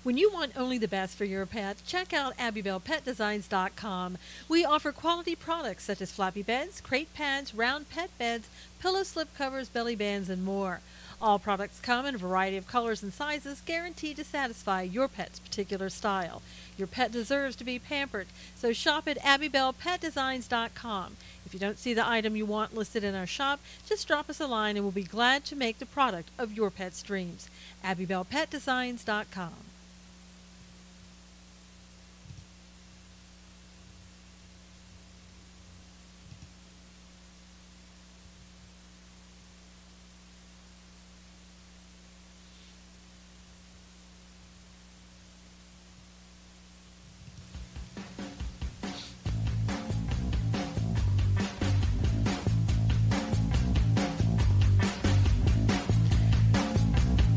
When you want only the best for your pet, check out AbbeyBellPetDesigns.com. We offer quality products such as floppy beds, crate pads, round pet beds, pillow slip covers, belly bands, and more. All products come in a variety of colors and sizes, guaranteed to satisfy your pet's particular style. Your pet deserves to be pampered, so shop at AbbeyBellPetDesigns.com. If you don't see the item you want listed in our shop, just drop us a line and we'll be glad to make the product of your pet's dreams. AbbeyBellPetDesigns.com.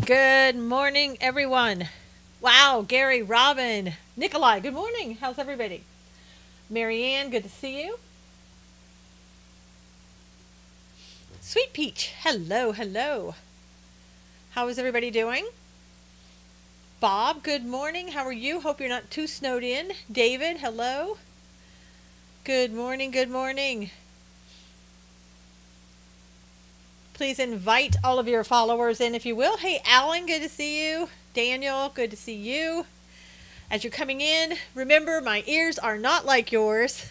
Good morning, everyone. Wow, Gary, Robin, Nikolai, good morning. How's everybody? Marianne, good to see you. Sweet Peach, hello, hello. How is everybody doing? Bob, good morning. How are you? Hope you're not too snowed in. David, hello. Good morning, good morning. Please invite all of your followers in if you will. Hey, Alan, good to see you. Daniel, good to see you. As you're coming in, remember, my ears are not like yours.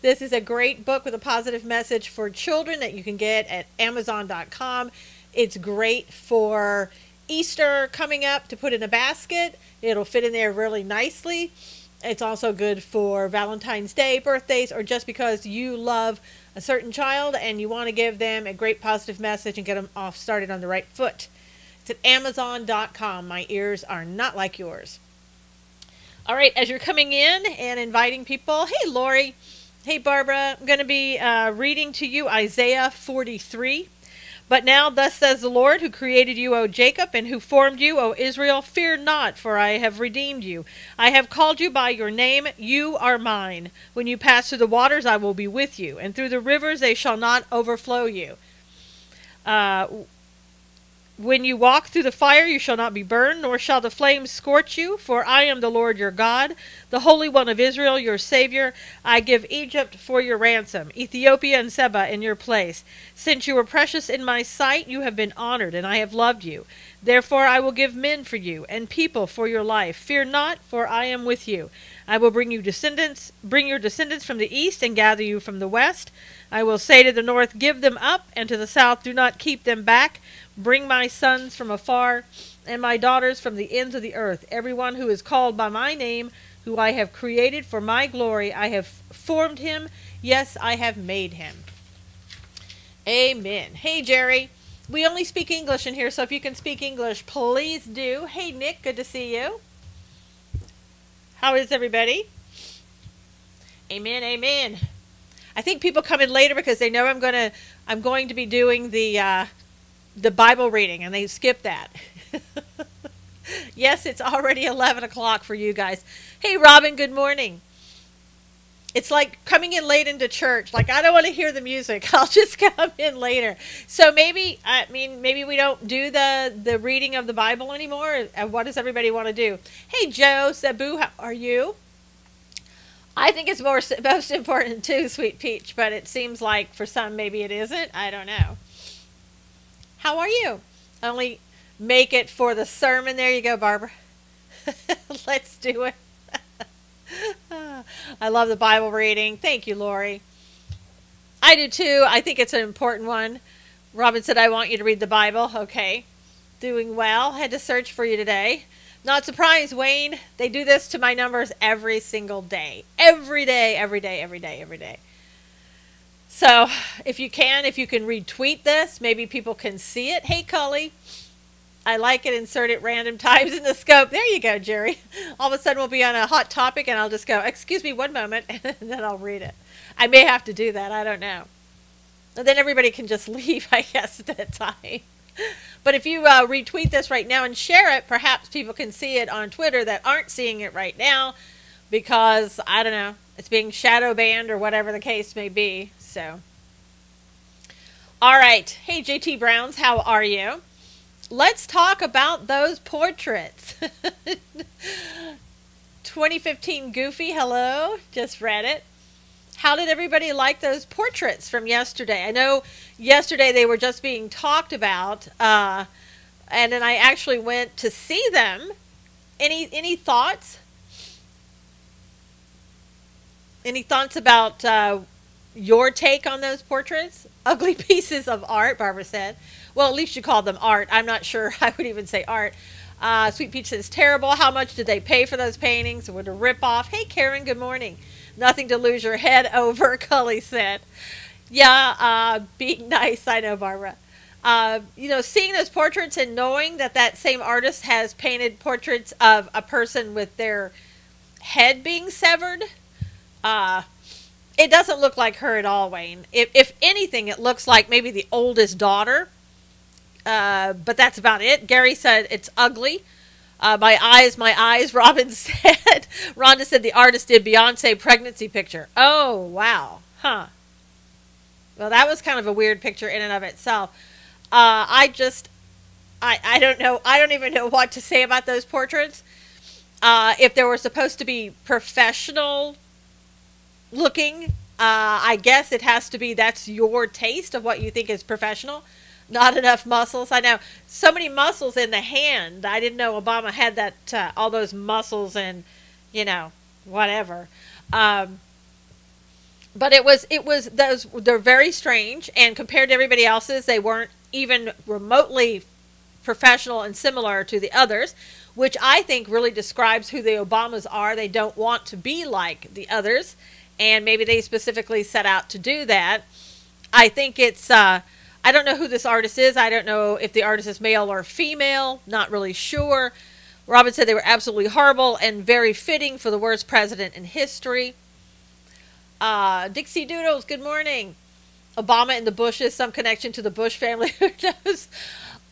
This is a great book with a positive message for children that you can get at Amazon.com. It's great for Easter coming up to put in a basket. It'll fit in there really nicely. It's also good for Valentine's Day, birthdays, or just because you love a certain child and you want to give them a great positive message and get them off started on the right foot. It's at Amazon.com. My ears are not like yours. All right, as you're coming in and inviting people, hey, Lori, hey, Barbara, I'm going to be reading to you Isaiah 43. But now thus says the Lord, who created you, O Jacob, and who formed you, O Israel, fear not, for I have redeemed you. I have called you by your name, you are mine. When you pass through the waters, I will be with you, and through the rivers they shall not overflow you. When you walk through the fire, you shall not be burned, nor shall the flames scorch you, for I am the Lord your God, the Holy One of Israel, your Savior. I give Egypt for your ransom, Ethiopia and Seba in your place. Since you were precious in my sight, you have been honored, and I have loved you. Therefore I will give men for you, and people for your life. Fear not, for I am with you. I will bring your descendants from the east, and gather you from the west. I will say to the north, give them up, and to the south, do not keep them back. Bring my sons from afar, and my daughters from the ends of the earth. Everyone who is called by my name, who I have created for my glory, I have formed him. Yes, I have made him. Amen. Hey, Jerry. We only speak English in here, so if you can speak English, please do. Hey, Nick, good to see you. How is everybody? Amen, amen. I think people come in later because they know I'm going to be doing the Bible reading, and they skip that. Yes, it's already 11 o'clock for you guys. Hey, Robin, good morning. It's like coming in late into church. Like, I don't want to hear the music. I'll just come in later. So maybe we don't do the reading of the Bible anymore. What does everybody want to do? Hey, Joe, Sabu, how are you? I think it's most important too, Sweet Peach, but it seems like for some maybe it isn't. I don't know. How are you? Only make it for the sermon. There you go, Barbara. Let's do it. I love the Bible reading. Thank you, Lori. I do too. I think it's an important one. Robin said, I want you to read the Bible. Okay. Doing well. Had to search for you today. Not surprised, Wayne. They do this to my numbers every single day. Every day, every day, every day, every day. So if you can retweet this, maybe people can see it. Hey, Cully. I like it. Insert it random times in the scope. There you go, Jerry. All of a sudden we'll be on a hot topic and I'll just go, excuse me one moment, and then I'll read it. I may have to do that. I don't know. And then everybody can just leave, I guess, at that time. But if you retweet this right now and share it, perhaps people can see it on Twitter that aren't seeing it right now because, I don't know, it's being shadow banned or whatever the case may be. So, all right. Hey, JT Browns, how are you? let's talk about those portraits. 2015 Goofy, hello. Just read it. How did everybody like those portraits from yesterday? I know yesterday they were just being talked about, and then I actually went to see them. Any thoughts? Any thoughts about your take on those portraits? Ugly pieces of art, Barbara said. Well, at least you called them art. I'm not sure I would even say art. Sweet Peach says, terrible. How much did they pay for those paintings? It was a rip-off. Hey, Karen, good morning. Nothing to lose your head over, Cully said. Yeah, being nice. I know, Barbara. Seeing those portraits and knowing that that same artist has painted portraits of a person with their head being severed, it doesn't look like her at all, Wayne. If anything, it looks like maybe the oldest daughter. But that's about it. Gary said it's ugly. My eyes, Robin said. Rhonda said the artist did Beyonce pregnancy picture. Oh, wow. Huh. Well, that was kind of a weird picture in and of itself. I don't know. I don't even know what to say about those portraits. If they were supposed to be professional looking, I guess it has to be, that's your taste of what you think is professional. Not enough muscles. I know so many muscles in the hand. I didn't know Obama had that, all those muscles and, whatever. But they're very strange, and compared to everybody else's, they weren't even remotely professional and similar to the others, which I think really describes who the Obamas are. They don't want to be like the others, and maybe they specifically set out to do that. I think it's, I don't know who this artist is. I don't know if the artist is male or female. Not really sure. Robin said they were absolutely horrible and very fitting for the worst president in history. Dixie Doodles, good morning. Obama and the Bushes, some connection to the Bush family. Who knows?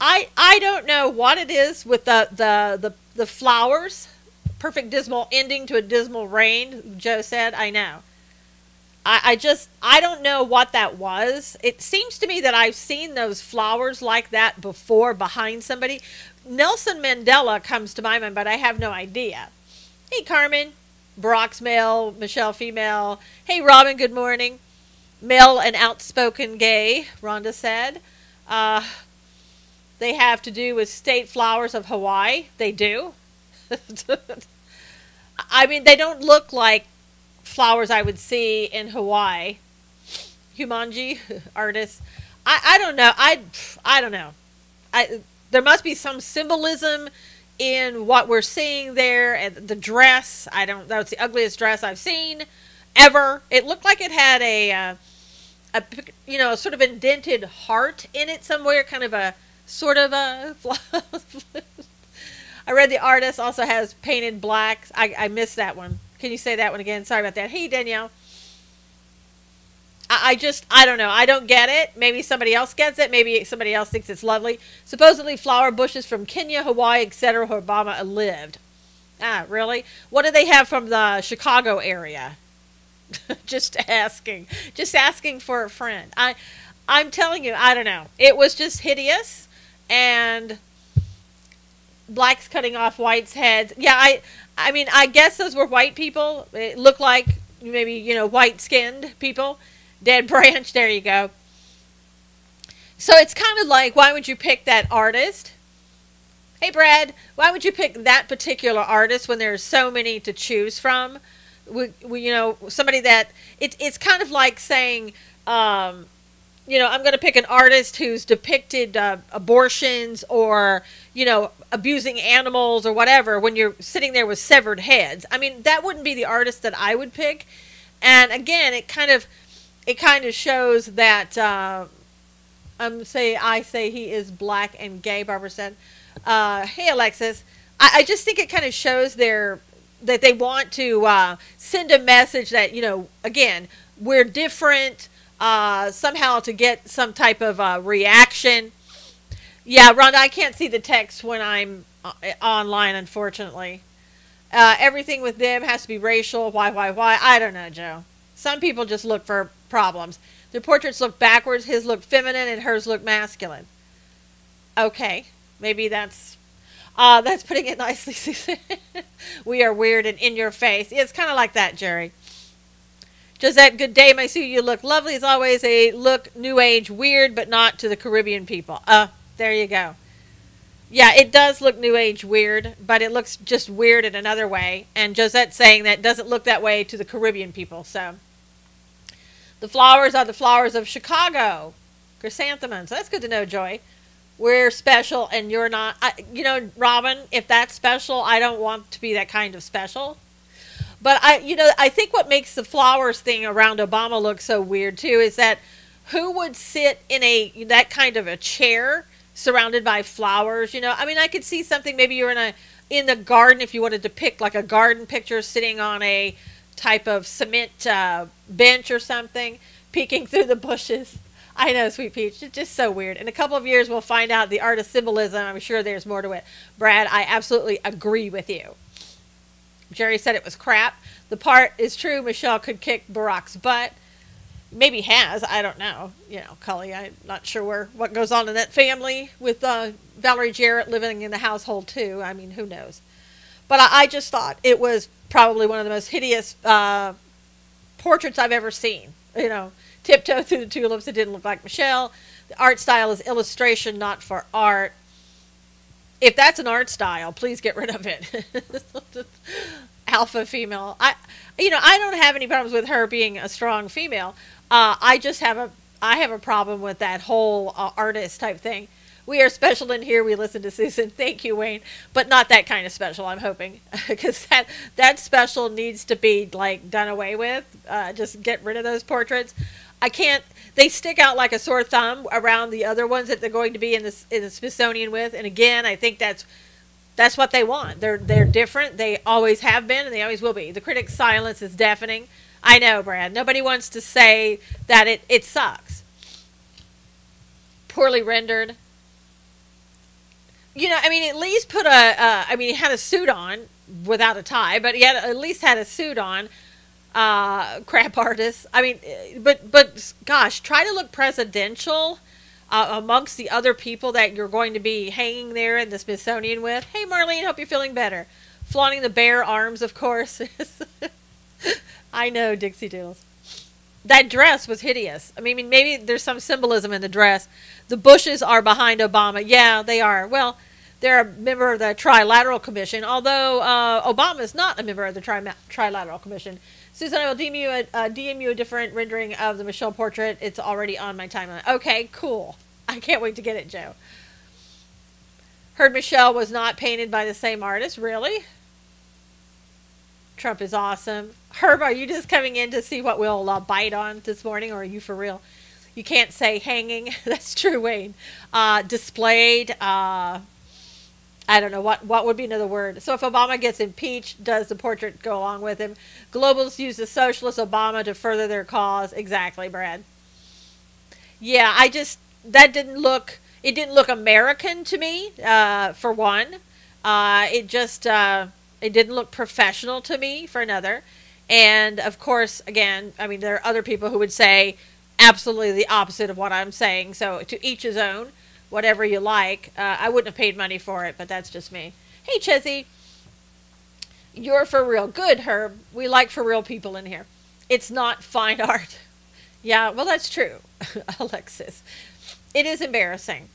I don't know what it is with the flowers. Perfect dismal ending to a dismal reign, Joe said. I know. I don't know what that was. It seems to me that I've seen those flowers like that before behind somebody. Nelson Mandela comes to my mind, but I have no idea. Hey, Carmen. Barack's male, Michelle female. Hey, Robin, good morning. Male and outspoken gay, Rhonda said. They have to do with state flowers of Hawaii. They do. I mean, they don't look like flowers I would see in Hawaii. Humanji artist. I don't know. I don't know. There must be some symbolism in what we're seeing there, and the dress. That's the ugliest dress I've seen ever. It looked like it had a sort of indented heart in it somewhere, kind of a sort of a. I read the artist also has painted black. I missed that one. Can you say that one again? Sorry about that. Hey, Danielle. I don't know. I don't get it. Maybe somebody else gets it. Maybe somebody else thinks it's lovely. Supposedly flower bushes from Kenya, Hawaii, etc. where Obama lived. Ah, really? What do they have from the Chicago area? Just asking. Just asking for a friend. I'm telling you, I don't know. It was just hideous. And blacks cutting off whites' heads. Yeah, I mean, I guess those were white people. It looked like maybe, white-skinned people. Dead branch, there you go. So it's kind of like, why would you pick that artist? Hey, Brad, why would you pick that particular artist when there's so many to choose from? Somebody that, it's kind of like saying, I'm going to pick an artist who's depicted abortions or, abusing animals or whatever when you're sitting there with severed heads. I mean, that wouldn't be the artist that I would pick. And again, it kind of shows that, I say he is black and gay, Barbara said. Hey, Alexis. I just think it kind of shows that they want to send a message that, again, we're different, somehow to get some type of reaction. Yeah, Rhonda, I can't see the text when I'm online, unfortunately. Everything with them has to be racial. Why? I don't know, Joe. Some people just look for problems. Their portraits look backwards. His look feminine and hers look masculine. Okay. Maybe that's putting it nicely, Susan. We are weird and in your face. It's kind of like that, Jerry. Josette, good day, my Sue. You look lovely as always. A look new age weird, but not to the Caribbean people. There you go. Yeah, it does look new age weird, but it looks just weird in another way. And Josette's saying that it doesn't look that way to the Caribbean people. So the flowers are the flowers of Chicago. Chrysanthemums. That's good to know, Joy. We're special and you're not. Robin, if that's special, I don't want to be that kind of special. But I think what makes the flowers thing around Obama look so weird too is that who would sit in that kind of a chair surrounded by flowers? I could see something. Maybe you're in the garden if you wanted to pick like a garden picture, sitting on a type of cement bench or something, peeking through the bushes. I know, Sweet Peach. It's just so weird. In a couple of years, we'll find out the art of symbolism. I'm sure there's more to it. Brad, I absolutely agree with you. Jerry said it was crap. The part is true. Michelle could kick Barack's butt. Maybe has. I don't know. Cully, I'm not sure what goes on in that family with Valerie Jarrett living in the household, too. I mean, who knows? But I just thought it was probably one of the most hideous portraits I've ever seen. Tiptoe through the tulips. It didn't look like Michelle. The art style is illustration, not for art. If that's an art style, please get rid of it. Alpha female. I don't have any problems with her being a strong female. I have a problem with that whole artist type thing. We are special in here. We listen to Susan. Thank you, Wayne. But not that kind of special, I'm hoping. Because that special needs to be done away with. Just get rid of those portraits. I can't. They stick out like a sore thumb around the other ones that they're going to be in the Smithsonian with. And again, I think that's what they want. They're different. They always have been, and they always will be. The critic's silence is deafening. I know, Brad. Nobody wants to say that it sucks. Poorly rendered. At least put he had a suit on without a tie, but he at least had a suit on. Crap artist. But gosh, try to look presidential amongst the other people that you're going to be hanging there in the Smithsonian with. Hey, Marlene, hope you're feeling better. Flaunting the bare arms, of course. I know, Dixie Doodles. That dress was hideous. Maybe there's some symbolism in the dress. The bushes are behind Obama. Yeah, they are. Well, they're a member of the Trilateral Commission, although Obama is not a member of the Trilateral Commission. Susan, I will DM you a different rendering of the Michelle portrait. It's already on my timeline. Okay, cool. I can't wait to get it, Joe. Heard Michelle was not painted by the same artist. Really? Trump is awesome. Herb, are you just coming in to see what we'll bite on this morning, or are you for real? You can't say hanging. That's true, Wayne. Displayed. I don't know what would be another word. So if Obama gets impeached, does the portrait go along with him? Globalists use the socialist Obama to further their cause. Exactly, Brad. Yeah, that didn't look American to me, for one. It didn't look professional to me, for another. And of course, again, there are other people who would say absolutely the opposite of what I'm saying. So to each his own. Whatever you like. I wouldn't have paid money for it, but that's just me. Hey, Chezzy. You're for real. Good, Herb. We like for real people in here. It's not fine art. Yeah, well, that's true, Alexis. It is embarrassing.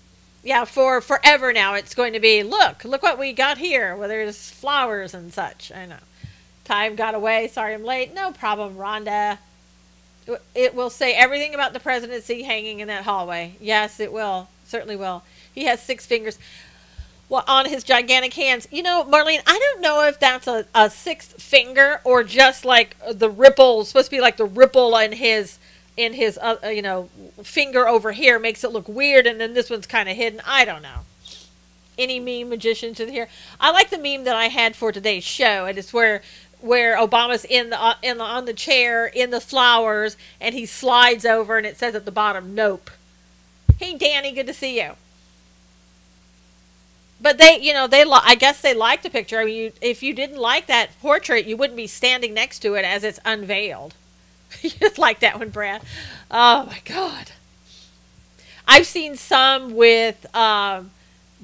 Yeah, for forever now, it's going to be, look what we got here, where there's flowers and such. I know. Time got away. Sorry I'm late. No problem, Rhonda. It will say everything about the presidency hanging in that hallway. Yes, it will. Certainly will. He has 6 fingers on his gigantic hands. Marlene, I don't know if that's a 6th finger or just like the ripple, supposed to be like the ripple in his finger over here makes it look weird, and then this one's kind of hidden. I don't know. Any meme magicians in here? I like the meme that I had for today's show, and it's where Obama's on the chair in the flowers, and he slides over, and it says at the bottom, "Nope." Hey, Danny, good to see you. But I guess they liked the picture. If you didn't like that portrait, you wouldn't be standing next to it as it's unveiled. You just like that one, Brad. Oh my God. I've seen some with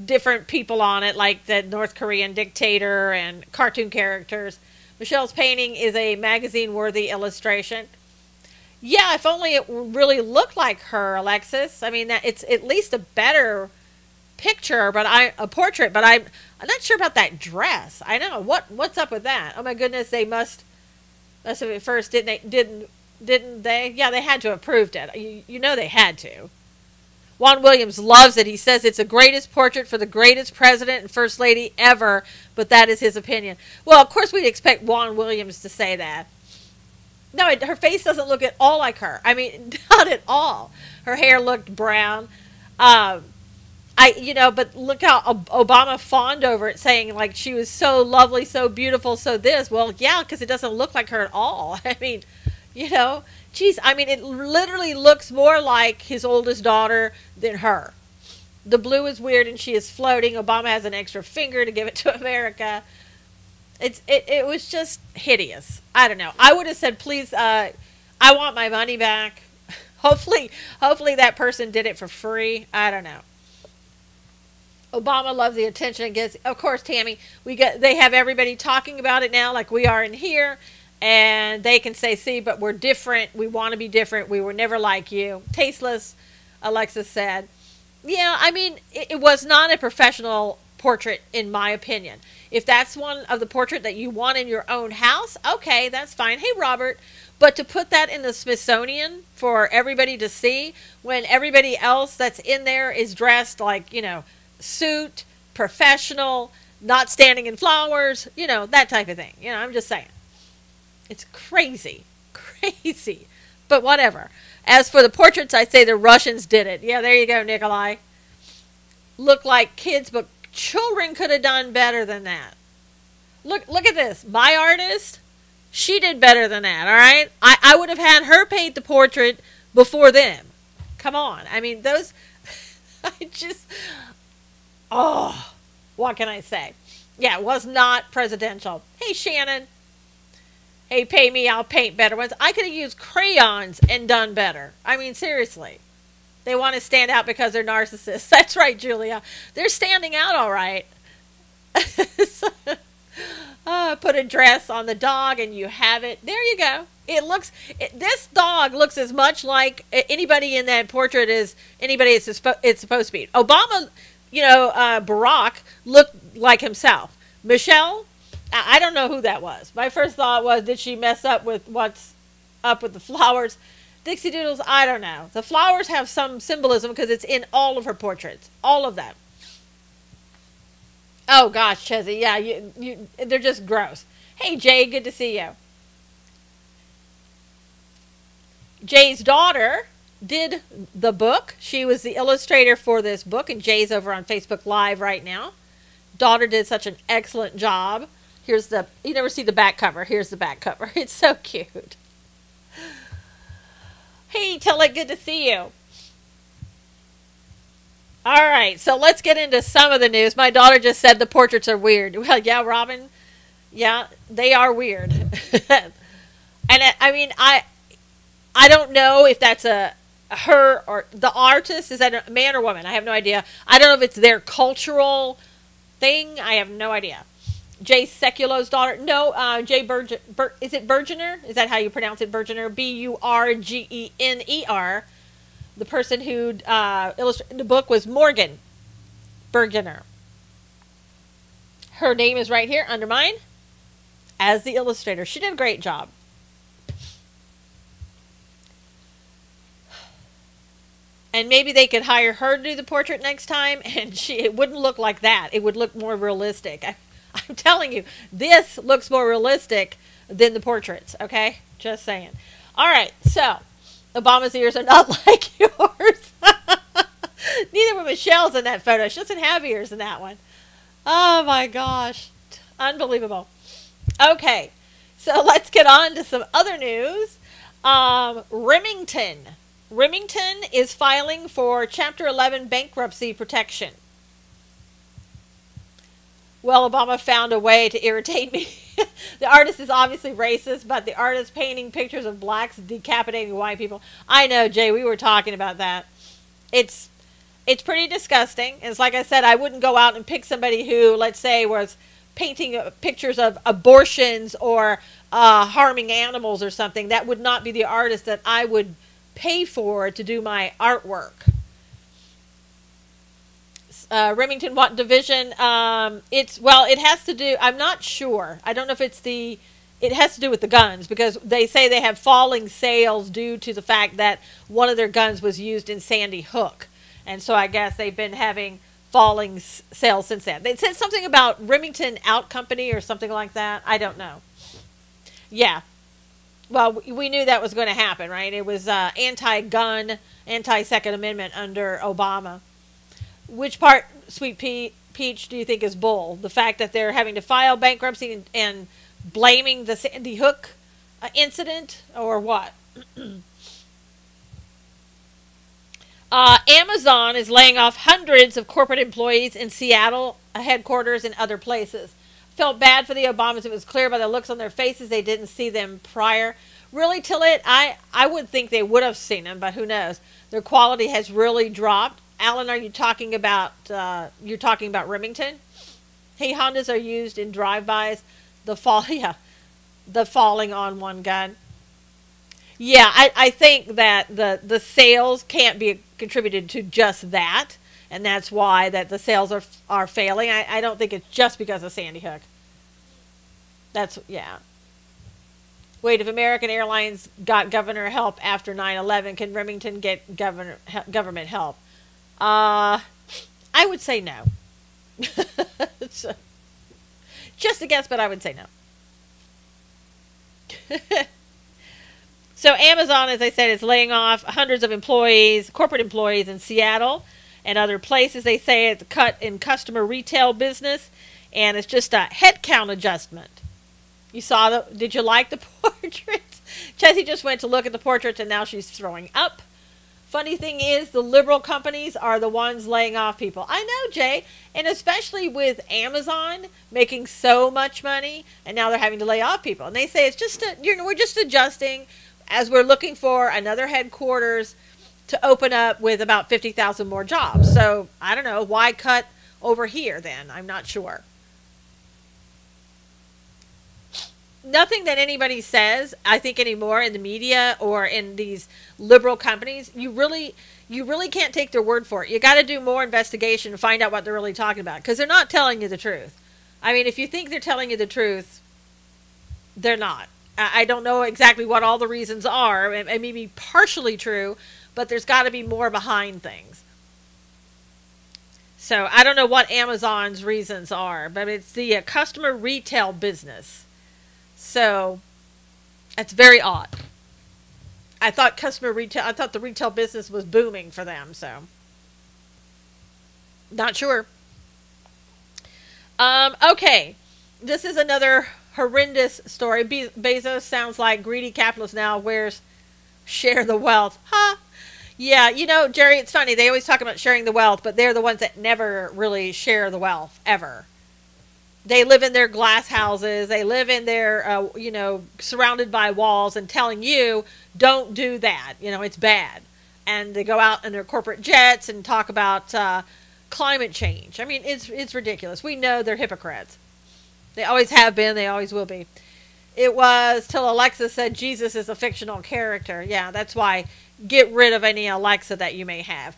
different people on it, like the North Korean dictator and cartoon characters. Michelle's painting is a magazine-worthy illustration. Yeah, if only it really looked like her, Alexis. I mean, that it's at least a better picture, but a portrait. But I'm not sure about that dress. I know what's up with that. Oh my goodness, they must have at first didn't they? Yeah, they had to have approved it. You know they had to. Juan Williams loves it. He says it's the greatest portrait for the greatest president and first lady ever, but that is his opinion. Well, of course we'd expect Juan Williams to say that. No, her face doesn't look at all like her. I mean, not at all. Her hair looked brown. But look how Obama fawned over it, saying like she was so lovely, so beautiful, so this. Well, yeah, because it doesn't look like her at all. I mean, geez, I mean, it literally looks more like his oldest daughter than her. The blue is weird and she is floating. Obama has an extra finger to give it to America. It was just hideous. I don't know. I would have said, please, I want my money back. Hopefully that person did it for free. I don't know. Obama loves the attention it gets. Of course, Tammy, they have everybody talking about it now like we are in here. And they can say, see, but we're different. We want to be different. We were never like you. Tasteless, Alexis said. Yeah, I mean, it was not a professional portrait, in my opinion. If that's one of the portrait that you want in your own house, okay, that's fine. Hey, Robert, but to put that in the Smithsonian for everybody to see when everybody else that's in there is dressed like, suit, professional, not standing in flowers, that type of thing. I'm just saying. It's crazy. Crazy. But whatever. As for the portraits, I'd say the Russians did it. Yeah, there you go, Nikolai. Look like kids, but children could have done better than that. Look at this. My artist, she did better than that, all right? I would have had her paint the portrait before them. Come on. I mean, those... what can I say? Yeah, it was not presidential. Hey, Shannon. Hey, pay me, I'll paint better ones. I could have used crayons and done better. I mean, seriously. They want to stand out because they're narcissists. That's right, Julia. They're standing out all right. Put a dress on the dog and you have it. There you go. This dog looks as much like anybody in that portrait as anybody it's supposed to be. Obama, Barack looked like himself. Michelle, I don't know who that was. My first thought was, did she mess up with what's up with the flowers? Dixie Doodles, I don't know. The flowers have some symbolism because it's in all of her portraits. All of them. Oh, gosh, Chezzy. Yeah, they're just gross. Hey, Jay, good to see you. Jay's daughter did the book. She was the illustrator for this book, and Jay's over on Facebook Live right now. Daughter did such an excellent job. You never see the back cover. Here's the back cover. It's so cute. Hey, Tilly, good to see you. All right, so let's get into some of the news. My daughter just said the portraits are weird. Well, yeah, Robin. Yeah, they are weird. And I don't know if that's her or the artist. Is that a man or woman? I have no idea. I don't know if it's their cultural thing. I have no idea. Jay Sekulo's daughter. No, Jay is it Bergener? Is that how you pronounce it, Bergener? Burgener. The person who illustrated the book was Morgan Bergener. Her name is right here under mine as the illustrator. She did a great job. And maybe they could hire her to do the portrait next time, and it wouldn't look like that. It would look more realistic. I'm telling you, this looks more realistic than the portraits, okay? Just saying. All right, so Obama's ears are not like yours. Neither were Michelle's in that photo. She doesn't have ears in that one. Oh, my gosh. Unbelievable. Okay, so let's get on to some other news. Remington is filing for Chapter 11 bankruptcy protection. Well, Obama found a way to irritate me. The artist is obviously racist, but the artist painting pictures of blacks decapitating white people. I know, Jay, we were talking about that. It's pretty disgusting. It's like I said, I wouldn't go out and pick somebody who, let's say, was painting pictures of abortions or harming animals or something. That would not be the artist that I would pay for to do my artwork. Remington what division? It has to do, I'm not sure. I don't know if it has to do with the guns, because they say they have falling sales due to the fact that one of their guns was used in Sandy Hook. And so I guess they've been having falling sales since then. They said something about Remington Out Company or something like that. I don't know. Yeah. Well, we knew that was going to happen, right? It was anti-gun, anti-Second Amendment under Obama. Which part, Sweet Peach, do you think is bull? The fact that they're having to file bankruptcy and blaming the Sandy Hook incident, or what? Amazon is laying off hundreds of corporate employees in Seattle headquarters and other places. Felt bad for the Obamas. It was clear by the looks on their faces they didn't see them prior. Really, Tillett, I would think they would have seen them, but who knows? Their quality has really dropped. Alan, are you talking about Remington? Hey, Hondas are used in drive-bys. The falling on one gun. Yeah, I think that the sales can't be contributed to just that, and that's why that the sales are failing. I don't think it's just because of Sandy Hook. Yeah. Wait, if American Airlines got governor help after 9/11, can Remington get government help? I would say no. Just a guess, but I would say no. So Amazon, as I said, is laying off hundreds of employees, corporate employees in Seattle and other places. They say it's a cut in customer retail business, and it's just a headcount adjustment. Did you like the portraits? Chessie just went to look at the portraits, and now she's throwing up. Funny thing is, the liberal companies are the ones laying off people. I know, Jay, and especially with Amazon making so much money, and now they're having to lay off people. And they say it's just we're just adjusting as we're looking for another headquarters to open up with about 50,000 more jobs. So I don't know, why cut over here then? I'm not sure. Nothing that anybody says, I think, anymore in the media or in these liberal companies, you really can't take their word for it. You got to do more investigation to find out what they're really talking about, because they're not telling you the truth. I mean, if you think they're telling you the truth, they're not. I don't know exactly what all the reasons are. It may be partially true, but there's got to be more behind things. So I don't know what Amazon's reasons are, but it's the customer retail business. So that's very odd. I thought the retail business was booming for them, so not sure. Okay, this is another horrendous story. Bezos sounds like greedy capitalist now. Share the wealth? Huh? Yeah, Jerry, it's funny. They always talk about sharing the wealth, but they're the ones that never really share the wealth, ever. They live in their glass houses. They live in their, surrounded by walls and telling you, don't do that. It's bad. And they go out in their corporate jets and talk about climate change. I mean, it's ridiculous. We know they're hypocrites. They always have been. They always will be. It was till Alexa said Jesus is a fictional character. Yeah, that's why. Get rid of any Alexa that you may have.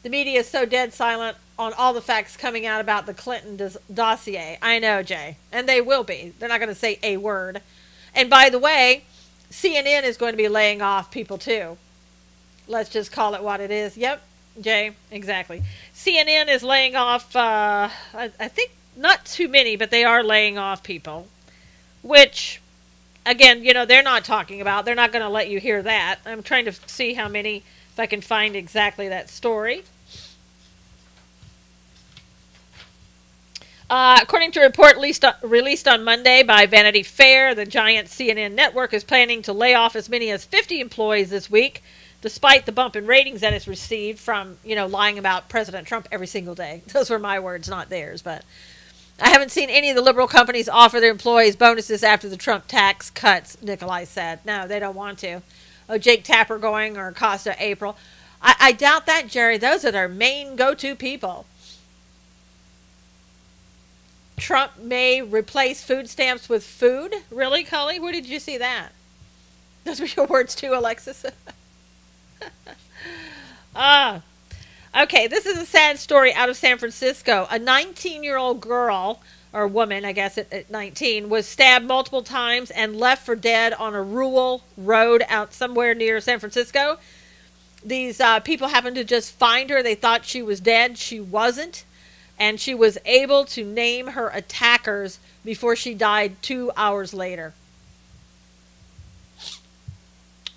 The media is so dead silent on all the facts coming out about the Clinton dossier. I know, Jay. And they will be. They're not going to say a word. And by the way, CNN is going to be laying off people too. Let's just call it what it is. Yep, Jay, exactly. CNN is laying off, I think, not too many, but they are laying off people. Which, again, they're not talking about. They're not going to let you hear that. I'm trying to see how many, if I can find exactly that story. According to a report released on Monday by Vanity Fair, the giant CNN network is planning to lay off as many as 50 employees this week, despite the bump in ratings that it's received from, lying about President Trump every single day. Those were my words, not theirs. But I haven't seen any of the liberal companies offer their employees bonuses after the Trump tax cuts, Nikolai said. No, they don't want to. Oh, Jake Tapper going, or Costa April. I doubt that, Jerry. Those are their main go-to people. Trump may replace food stamps with food. Really, Cully? Where did you see that? Those were your words too, Alexis. Ah. Okay, this is a sad story out of San Francisco. A 19-year-old girl, or woman, I guess, at 19, was stabbed multiple times and left for dead on a rural road out somewhere near San Francisco. These people happened to just find her. They thought she was dead. She wasn't. And she was able to name her attackers before she died 2 hours later.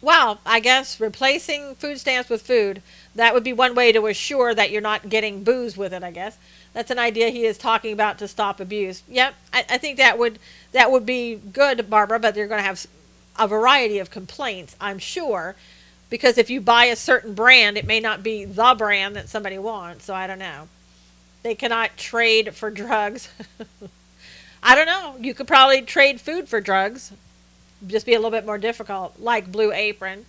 Well, I guess replacing food stamps with food, that would be one way to assure that you're not getting booze with it, I guess. That's an idea he is talking about to stop abuse. Yep, I think that would be good, Barbara, but they're going to have a variety of complaints, I'm sure, because if you buy a certain brand, it may not be the brand that somebody wants, so I don't know. They cannot trade for drugs. I don't know. You could probably trade food for drugs. Just be a little bit more difficult, like Blue Apron.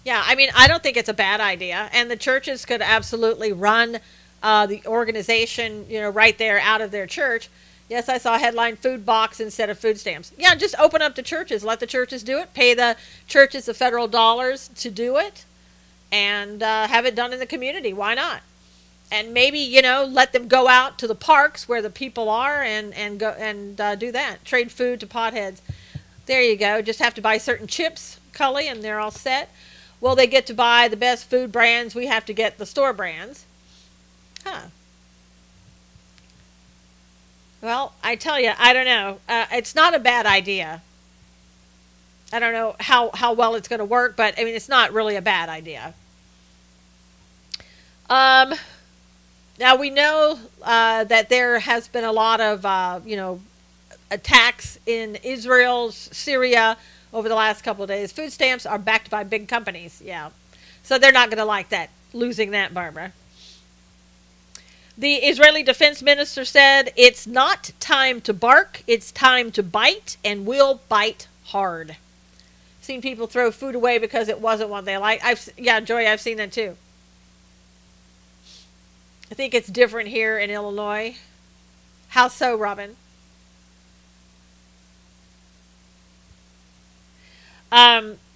Yeah, I mean, I don't think it's a bad idea. And the churches could absolutely run the organization, right there out of their church. Yes, I saw a headline, food box instead of food stamps. Yeah, just open up the churches. Let the churches do it. Pay the churches the federal dollars to do it. And have it done in the community. Why not? And maybe, let them go out to the parks where the people are and go and do that. Trade food to potheads. There you go. Just have to buy certain chips, Cully, and they're all set. Well, they get to buy the best food brands. We have to get the store brands. Huh. Well, I tell you, I don't know. It's not a bad idea. I don't know how well it's going to work, but, I mean, it's not really a bad idea. Now, we know that there has been a lot of, attacks in Israel, Syria over the last couple of days. Food stamps are backed by big companies, yeah. So they're not going to like that, losing that, Barbara. The Israeli defense minister said, it's not time to bark, it's time to bite, and we'll bite hard. Seen people throw food away because it wasn't what they like. Yeah, Joy, I've seen that too. I think it's different here in Illinois. How so, Robin?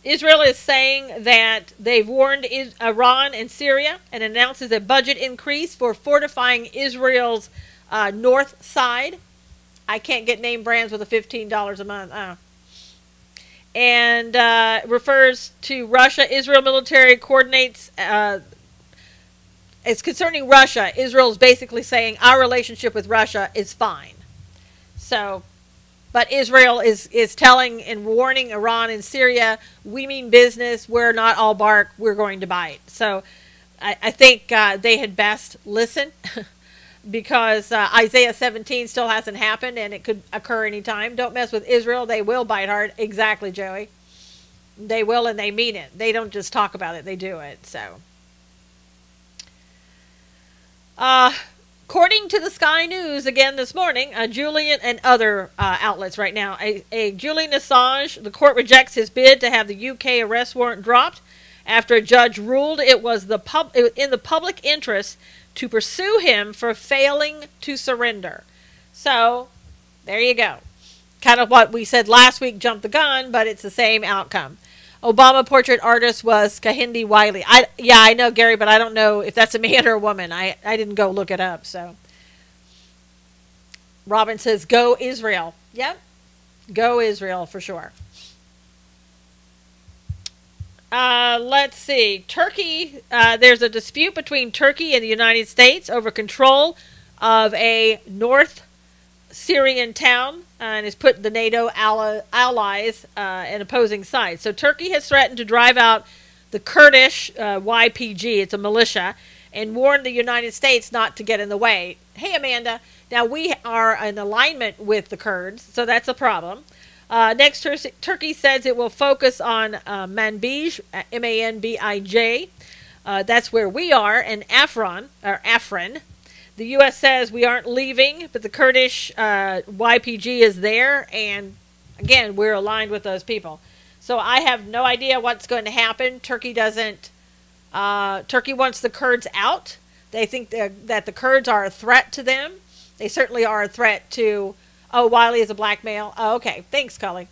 Israel is saying that they've warned Iran and Syria and announces a budget increase for fortifying Israel's north side. I can't get name brands with a $15 a month. And refers to Russia. Israel military coordinates. It's concerning Russia. Israel is basically saying our relationship with Russia is fine. So, but Israel is telling and warning Iran and Syria, we mean business. We're not all bark. We're going to bite. So I think they had best listen because Isaiah 17 still hasn't happened and it could occur anytime. Don't mess with Israel. They will bite hard. Exactly, Joey. They will and they mean it. They don't just talk about it. They do it. So. According to the Sky News again this morning, Julian and other outlets right now, a Julian Assange, the court rejects his bid to have the UK arrest warrant dropped after a judge ruled it was in the public interest to pursue him for failing to surrender. So, there you go. Kind of what we said last week, jump the gun, but it's the same outcome. Obama portrait artist was Kehinde Wiley. Yeah, I know, Gary, but I don't know if that's a man or a woman. I didn't go look it up. So, Robin says, go Israel. Yep, go Israel for sure. Let's see. Turkey, there's a dispute between Turkey and the United States over control of a North Syrian town and has put the NATO allies in opposing sides. So Turkey has threatened to drive out the Kurdish YPG, it's a militia, and warned the United States not to get in the way. Hey, Amanda, now we are in alignment with the Kurds, so that's a problem. Next, Turkey says it will focus on Manbij, M-A-N-B-I-J. That's where we are, and Afrin. The U.S. says we aren't leaving, but the Kurdish YPG is there, and again, we're aligned with those people. So I have no idea what's going to happen. Turkey doesn't Turkey wants the Kurds out. They think that the Kurds are a threat to them. They certainly are a threat to... Oh, Wiley is a black male. Oh, okay. Thanks, Cully.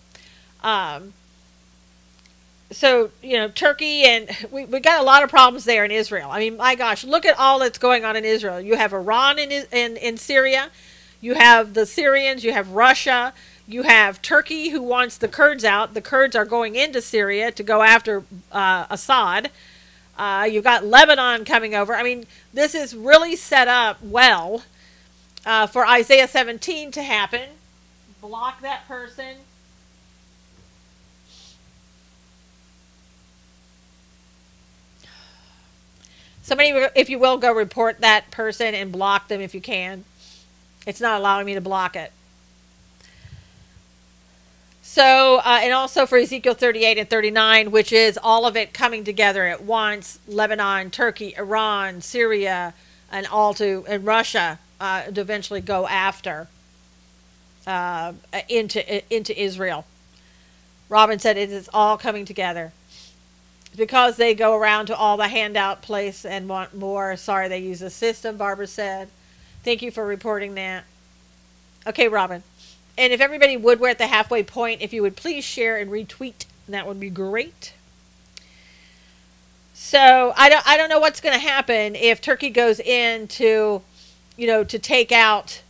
So, Turkey, and we got a lot of problems there in Israel. I mean, my gosh, look at all that's going on in Israel. You have Iran in Syria. You have the Syrians. You have Russia. You have Turkey, who wants the Kurds out. The Kurds are going into Syria to go after Assad. You've got Lebanon coming over. I mean, this is really set up well for Isaiah 17 to happen. Block that person. Somebody, if you will, go report that person and block them if you can. It's not allowing me to block it. So, and also for Ezekiel 38 and 39, which is all of it coming together at once, Lebanon, Turkey, Iran, Syria, and Russia to eventually go after into Israel. Robin said it is all coming together. Because they go around to all the handout place and want more. Sorry, they use the system, Barbara said. Thank you for reporting that. Okay, Robin. And if everybody would, we're at the halfway point. If you would please share and retweet, that would be great. So I don't know what's going to happen if Turkey goes in to take out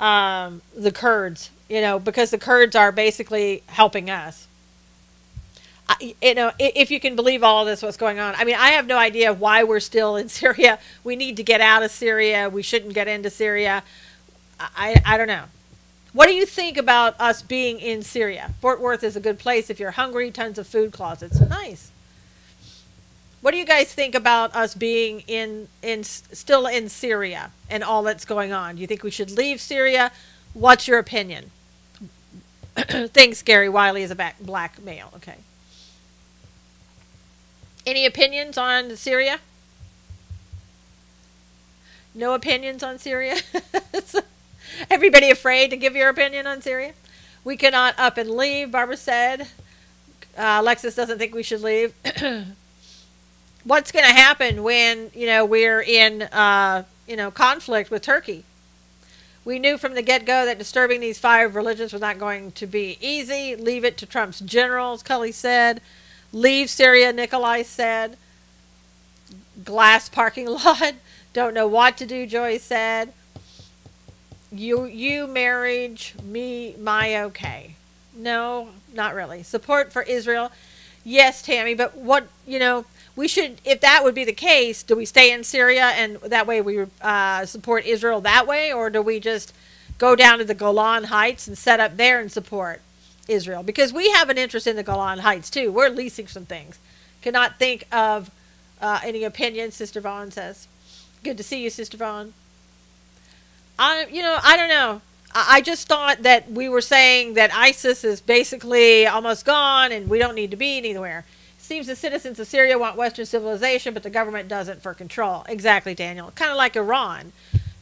the Kurds, because the Kurds are basically helping us. If you can believe all of this, what's going on. I mean, I have no idea why we're still in Syria. We need to get out of Syria. We shouldn't get into Syria. I don't know. What do you think about us being in Syria? Fort Worth is a good place if you're hungry. Tons of food closets. Nice. What do you guys think about us being still in Syria and all that's going on? Do you think we should leave Syria? What's your opinion? Thanks, Gary. Wiley is a black male. Okay. Any opinions on Syria? No opinions on Syria? Everybody afraid to give your opinion on Syria? We cannot up and leave, Barbara said. Alexis doesn't think we should leave. What's going to happen when, we're in, conflict with Turkey? We knew from the get-go that disturbing these 5 religions was not going to be easy. Leave it to Trump's generals, Cully said. Leave Syria, Nikolai said. Glass parking lot. Don't know what to do, Joy said. You marriage, me, my okay. No, not really. Support for Israel. Yes, Tammy, but what, we should, if that would be the case, do we stay in Syria and that way we support Israel that way? Or do we just go down to the Golan Heights and set up there and support Israel? Because we have an interest in the Golan Heights too. We're leasing some things. Cannot think of any opinions, Sister Vaughn says. Good to see you, Sister Vaughn. I don't know. I just thought that we were saying that ISIS is basically almost gone and we don't need to be anywhere. It seems the citizens of Syria want Western civilization, but the government doesn't for control. Exactly, Daniel. Kind of like Iran.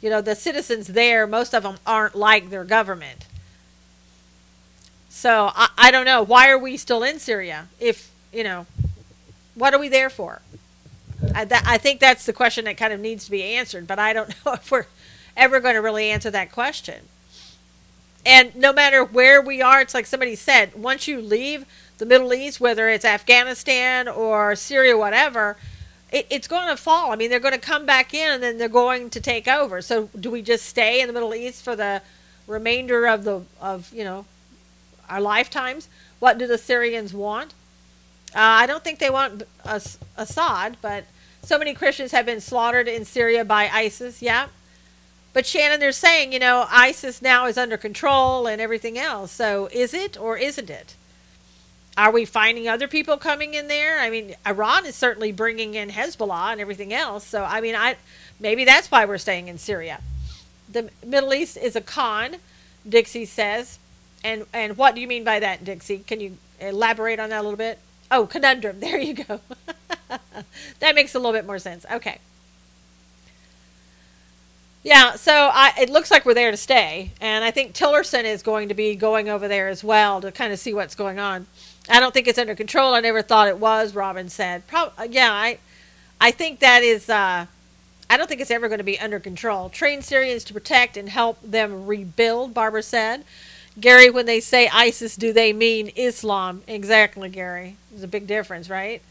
The citizens there, most of them aren't like their government. So, I don't know. Why are we still in Syria? If, what are we there for? I think that's the question that kind of needs to be answered, but I don't know if we're ever going to really answer that question. And no matter where we are, it's like somebody said, once you leave the Middle East, whether it's Afghanistan or Syria, whatever, it's going to fall. I mean, they're going to come back in and then they're going to take over. So do we just stay in the Middle East for the remainder of our lifetimes? What do the Syrians want? I don't think they want Assad, but so many Christians have been slaughtered in Syria by ISIS. Yeah. But Shannon, they're saying, ISIS now is under control and everything else. So is it or isn't it? Are we finding other people coming in there? I mean, Iran is certainly bringing in Hezbollah and everything else. So, I mean, maybe that's why we're staying in Syria. The Middle East is a con, Dixie says. And what do you mean by that, Dixie? Can you elaborate on that a little bit? Oh, conundrum. There you go. That makes a little bit more sense. Okay. Yeah, so it looks like we're there to stay. And I think Tillerson is going to be going over there as well to kind of see what's going on. I don't think it's under control. I never thought it was, Robin said. I think that is, I don't think it's ever going to be under control. Train Syrians to protect and help them rebuild, Barbara said. Gary, when they say ISIS, do they mean Islam? Exactly, Gary. There's a big difference, right?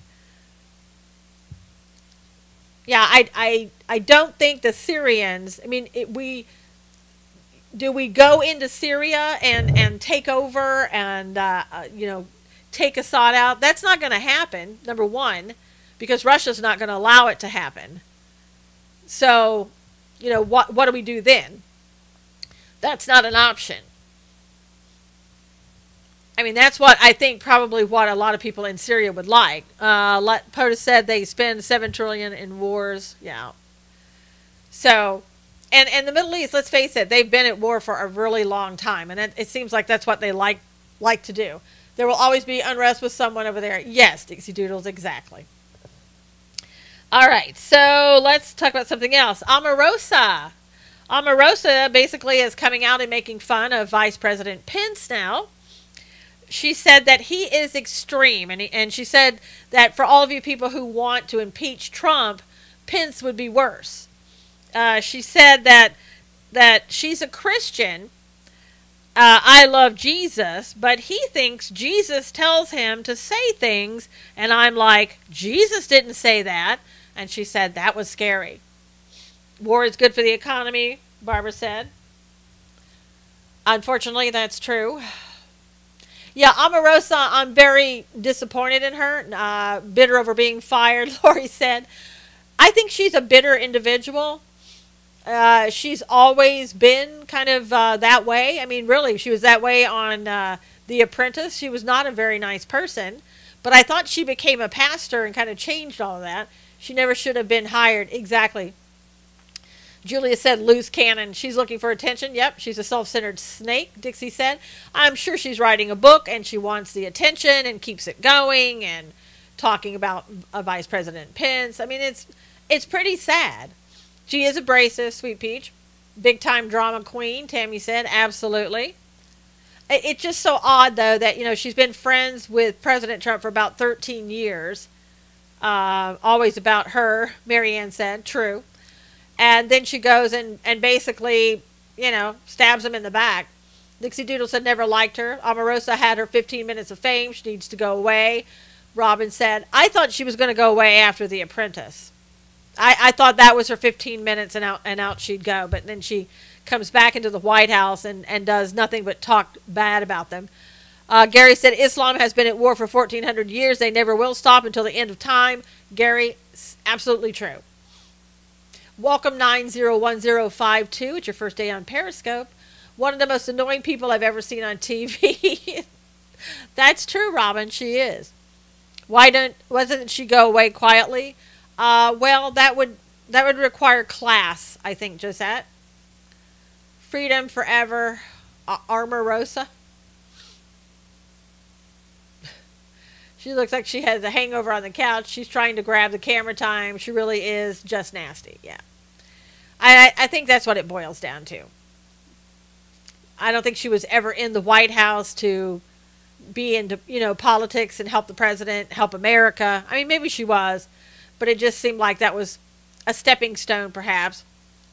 Yeah, I don't think the Syrians, I mean, do we go into Syria and take over and, take Assad out? That's not going to happen, number one, because Russia's not going to allow it to happen. So, what do we do then? That's not an option. I mean, that's what I think probably what a lot of people in Syria would like. POTUS said they spend $7 trillion in wars. Yeah. So, and the Middle East, let's face it, they've been at war for a really long time. And it seems like that's what they like to do. There will always be unrest with someone over there. Yes, Dixie Doodles, exactly. All right, so let's talk about something else. Omarosa. Omarosa basically is coming out and making fun of Vice President Pence now. She said that he is extreme, and she said that for all of you people who want to impeach Trump, Pence would be worse. She said that she's a Christian. I love Jesus, but he thinks Jesus tells him to say things, and I'm like, Jesus didn't say that. And she said that was scary. War is good for the economy, Barbara said. Unfortunately, that's true. Yeah, Omarosa, I'm very disappointed in her. Bitter over being fired, Lori said. I think she's a bitter individual. She's always been kind of that way. I mean, really, she was that way on The Apprentice. She was not a very nice person. But I thought she became a pastor and kind of changed all of that. She never should have been hired. Exactly. Julia said, loose cannon. She's looking for attention. Yep, she's a self-centered snake, Dixie said. I'm sure she's writing a book and she wants the attention and keeps it going and talking about Vice President Pence. I mean, it's pretty sad. She is abrasive, Sweet Peach. Big-time drama queen, Tammy said. Absolutely. It's just so odd, though, that, she's been friends with President Trump for about 13 years. Always about her, Marianne said. True. And then she goes and basically, stabs him in the back. Dixie Doodle said never liked her. Omarosa had her 15 minutes of fame. She needs to go away. Robin said, I thought she was going to go away after The Apprentice. I thought that was her 15 minutes and out she'd go. But then she comes back into the White House and does nothing but talk bad about them. Gary said Islam has been at war for 1,400 years. They never will stop until the end of time. Gary, absolutely true. Welcome 901052. It's your first day on Periscope. One of the most annoying people I've ever seen on TV. That's true, Robin. She is. Wasn't she go away quietly? Well, that would require class, I think, Josette. Freedom forever. Omarosa. She looks like she has a hangover on the couch. She's trying to grab the camera time. She really is just nasty. Yeah. I think that's what it boils down to. I don't think she was ever in the White House to be into, politics and help the president, help America. I mean, maybe she was, but it just seemed like that was a stepping stone, perhaps.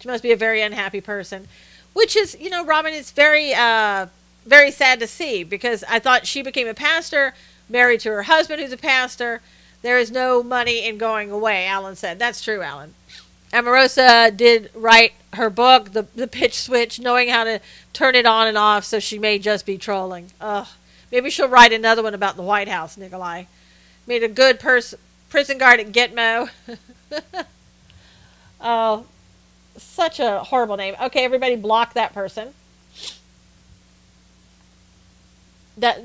She must be a very unhappy person, which is, Robin, it's very, very sad to see because I thought she became a pastor, married to her husband who's a pastor. There is no money in going away, Alan said. That's true, Alan. Omarosa did write her book, The Pitch Switch, knowing how to turn it on and off, so she may just be trolling. Ugh. Maybe she'll write another one about the White House, Nikolai. Made a good prison guard at Gitmo. Oh, such a horrible name. Okay, everybody block that person.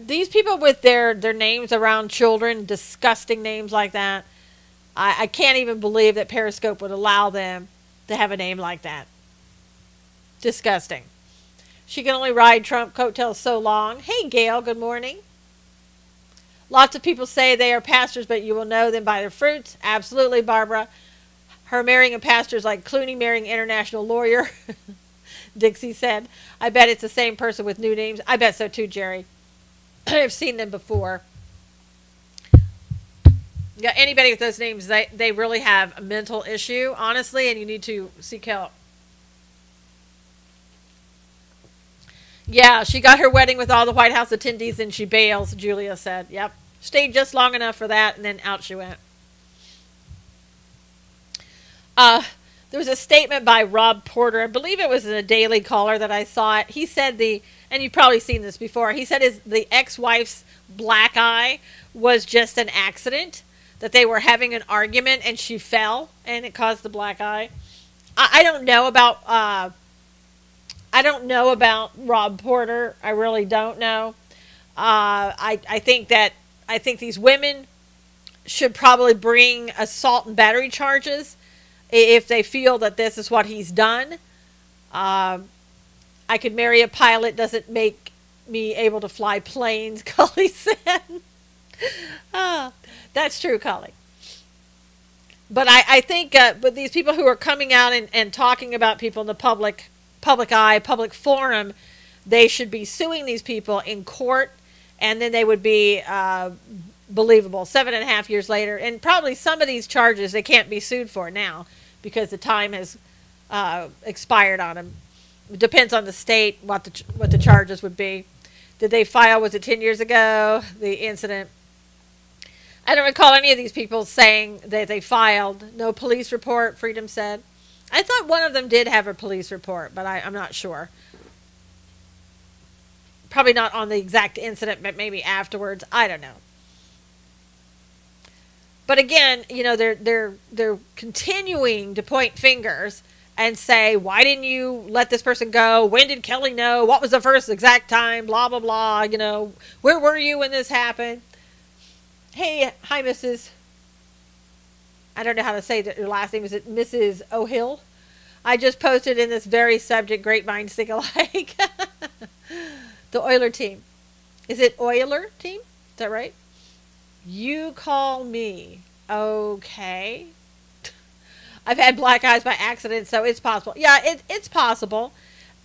These people with their names around children, disgusting names like that, I can't even believe that Periscope would allow them to have a name like that. Disgusting. She can only ride Trump coattails so long. Hey, Gail, good morning. Lots of people say they are pastors, but you will know them by their fruits. Absolutely, Barbara. Her marrying a pastor is like Clooney marrying an international lawyer. Dixie said. I bet it's the same person with new names. I bet so too, Jerry. I've seen them before. Yeah, anybody with those names, they really have a mental issue, honestly, and you need to seek help. Yeah, she got her wedding with all the White House attendees and she bails, Julia said. Yep. Stayed just long enough for that and then out she went. Uh, there was a statement by Rob Porter. I believe it was in a Daily Caller that I saw it. He said and you've probably seen this before, he said the ex-wife's black eye was just an accident, that they were having an argument and she fell and it caused the black eye. I don't know about Rob Porter. I really don't know. I think these women should probably bring assault and battery charges if they feel that this is what he's done. I could marry a pilot doesn't make me able to fly planes, Cully said. That's true, Cully. But I think but these people who are coming out and talking about people in the public eye, public forum, they should be suing these people in court, and then they would be believable 7.5 years later. And probably some of these charges they can't be sued for now because the time has expired on them. It depends on the state what the charges would be. Did they file? Was it 10 years ago? The incident. I don't recall any of these people saying that they filed. No police report, Freedom said. I thought one of them did have a police report, but I'm not sure. Probably not on the exact incident, but maybe afterwards. I don't know. But again, you know, they're continuing to point fingers and say, why didn't you let this person go? When did Kelly know? What was the first exact time? Blah, blah, blah. You know, where were you when this happened? Hey, hi, Mrs. I don't know how to say that your last name. Is it Mrs. O'Hill? I just posted in this very subject, great minds think alike. The Oiler team. Is it Oiler team? Is that right? You call me. Okay. I've had black eyes by accident, so it's possible. Yeah, it's possible.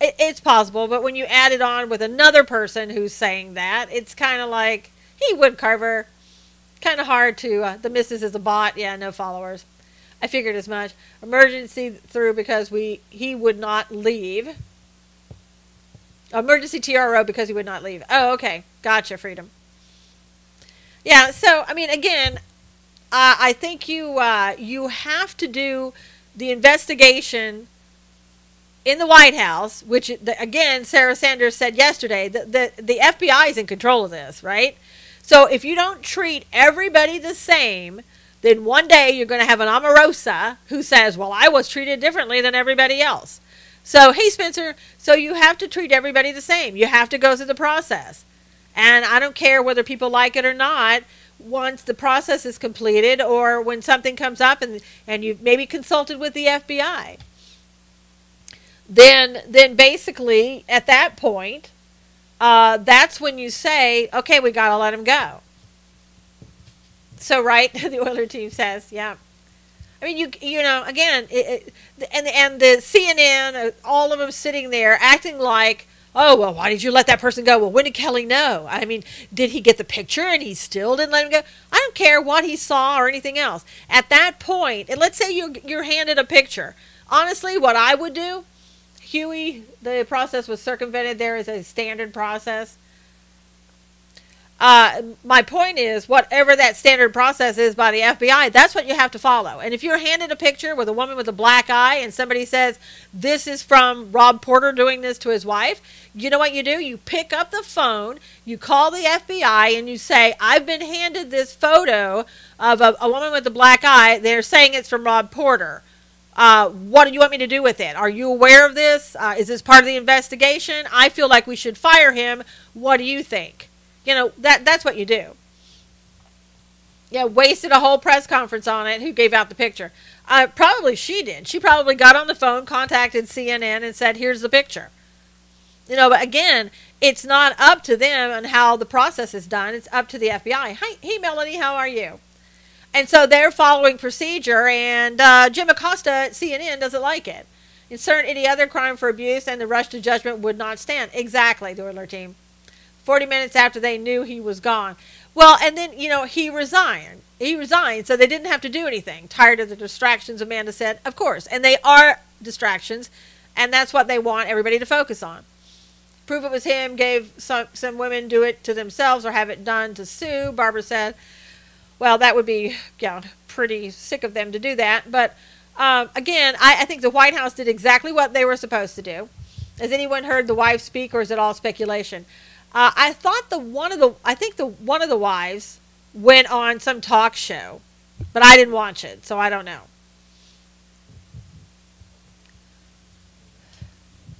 It's possible, but when you add it on with another person who's saying that, it's kind of like, hey, Woodcarver, kind of hard to, the missus is a bot. Yeah, no followers. I figured as much. Emergency through because he would not leave. Emergency TRO because he would not leave. Oh, okay. Gotcha, Freedom. Yeah, so, I mean, again, I think you have to do the investigation in the White House, which, again, Sarah Sanders said yesterday, the FBI is in control of this, right? So if you don't treat everybody the same, then one day you're going to have an Omarosa who says, well, I was treated differently than everybody else. So, hey, Spencer, so you have to treat everybody the same. You have to go through the process. And I don't care whether people like it or not, once the process is completed or when something comes up and you've maybe consulted with the FBI. Then basically, at that point, that's when you say, okay, we got to let him go. So, right, the Oiler team says, yeah. I mean, you know, again, and the CNN, all of them sitting there acting like, oh, well, why did you let that person go? Well, when did Kelly know? I mean, did he get the picture and he still didn't let him go? I don't care what he saw or anything else. At that point, and let's say you're handed a picture. Honestly, what I would do, Huey, the process was circumvented. There is a standard process. My point is, whatever that standard process is by the FBI, that's what you have to follow. And if you're handed a picture with a woman with a black eye and somebody says, this is from Rob Porter doing this to his wife, you know what you do? You pick up the phone, you call the FBI, and you say, I've been handed this photo of a woman with a black eye. They're saying it's from Rob Porter. What do you want me to do with it? Are you aware of this? Is this part of the investigation? I feel like we should fire him. What do you think? You know, that's what you do. Yeah, wasted a whole press conference on it. Who gave out the picture? Probably she did. She probably got on the phone, contacted CNN, and said, here's the picture. You know, but again, it's not up to them on how the process is done. It's up to the FBI. Hey, Melanie, how are you? And so they're following procedure, and Jim Acosta at CNN doesn't like it. Insert any other crime for abuse, and the rush to judgment would not stand. Exactly, the Oiler team. 40 minutes after they knew he was gone. Well, and then, you know, he resigned. He resigned, so they didn't have to do anything. Tired of the distractions, Amanda said. Of course. And they are distractions, and that's what they want everybody to focus on. Prove it was him, gave some women do it to themselves or have it done to sue, Barbara said. Well, that would be pretty sick of them to do that. But again, I think the White House did exactly what they were supposed to do. Has anyone heard the wife speak, or is it all speculation? I thought one of the wives went on some talk show, but I didn't watch it, so I don't know.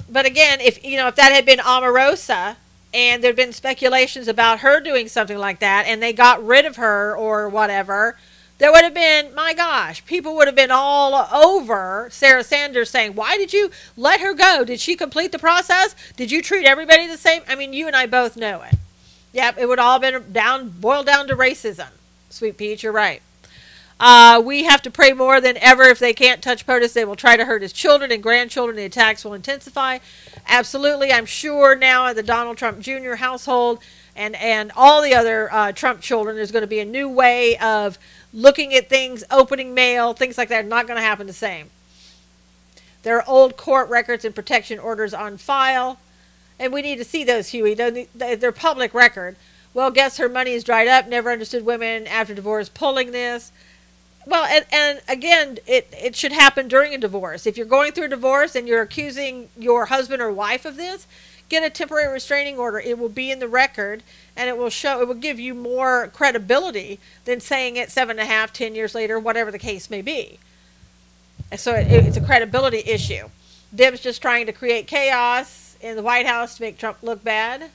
But again, if that had been Omarosa and there'd been speculations about her doing something like that and they got rid of her or whatever, there would have been, my gosh, people would have been all over Sarah Sanders saying, why did you let her go? Did she complete the process? Did you treat everybody the same? I mean, you and I both know it. Yep, it would all been boiled down to racism. Sweet Peach, you're right. We have to pray more than ever. If they can't touch POTUS, they will try to hurt his children and grandchildren. The attacks will intensify. Absolutely. I'm sure now at the Donald Trump Jr. household and all the other Trump children, there's going to be a new way of looking at things, opening mail, things like that. Not going to happen the same. There are old court records and protection orders on file. And we need to see those, Huey. They're public record. Well, guess her money is dried up. Never understood women after divorce pulling this. Well, and again, it should happen during a divorce. If you're going through a divorce and you're accusing your husband or wife of this, get a temporary restraining order. It will be in the record, and it will give you more credibility than saying it 7.5, 10 years later, whatever the case may be. So it's a credibility issue. Deb's just trying to create chaos in the White House to make Trump look bad.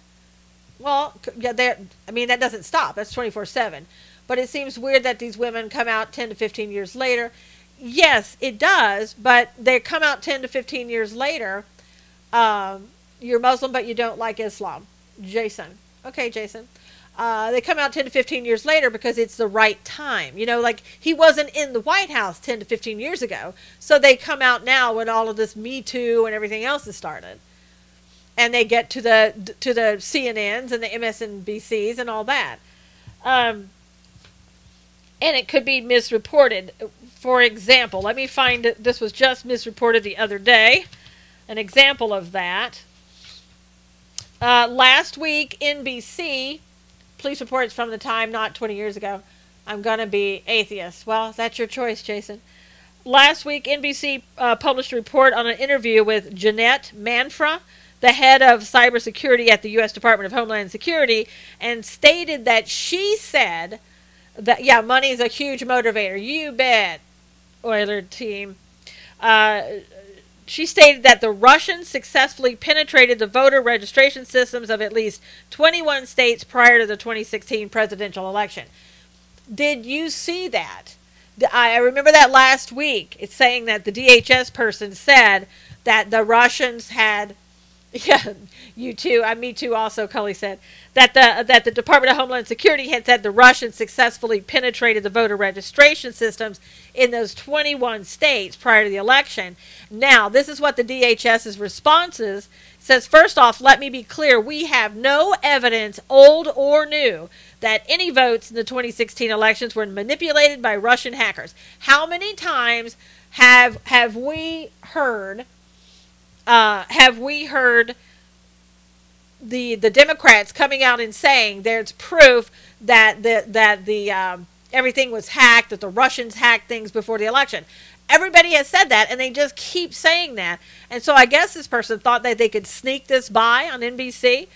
Well, yeah, that doesn't stop. That's 24/7. But it seems weird that these women come out 10 to 15 years later. Yes, it does, but they come out 10 to 15 years later. You're Muslim, but you don't like Islam. Jason. Okay, Jason. They come out 10 to 15 years later because it's the right time. Like he wasn't in the White House 10 to 15 years ago. So they come out now when all of this Me Too and everything else has started. And they get to the CNNs and the MSNBCs and all that. And it could be misreported. For example, let me find it. This was just misreported the other day. An example of that. Last week, NBC, police reports from the time, not 20 years ago. I'm going to be atheist. Well, that's your choice, Jason. Last week, NBC published a report on an interview with Jeanette Manfra, the head of cybersecurity at the U.S. Department of Homeland Security, and stated that she said that, yeah, money is a huge motivator. You bet, Oiler team. She stated that the Russians successfully penetrated the voter registration systems of at least 21 states prior to the 2016 presidential election. Did you see that? I remember that last week. It's saying that the DHS person said that the Russians had... Yeah, you too. Me too. Also, Cully said that the Department of Homeland Security had said the Russians successfully penetrated the voter registration systems in those 21 states prior to the election. Now, this is what the DHS's response is. It says, first off, let me be clear. We have no evidence, old or new, that any votes in the 2016 elections were manipulated by Russian hackers. How many times have we heard? Have we heard the Democrats coming out and saying there's proof that everything was hacked, that the Russians hacked things before the election? Everybody has said that, and they just keep saying that. And so I guess this person thought that they could sneak this by on NBC.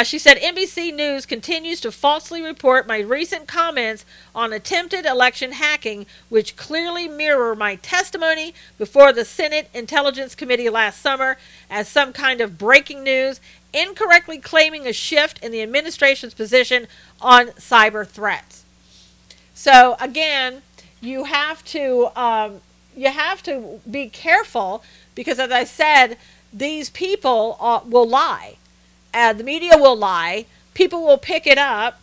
She said, NBC News continues to falsely report my recent comments on attempted election hacking, which clearly mirror my testimony before the Senate Intelligence Committee last summer as some kind of breaking news, incorrectly claiming a shift in the administration's position on cyber threats. So again, you have to be careful because, as I said, these people will lie. The media will lie. People will pick it up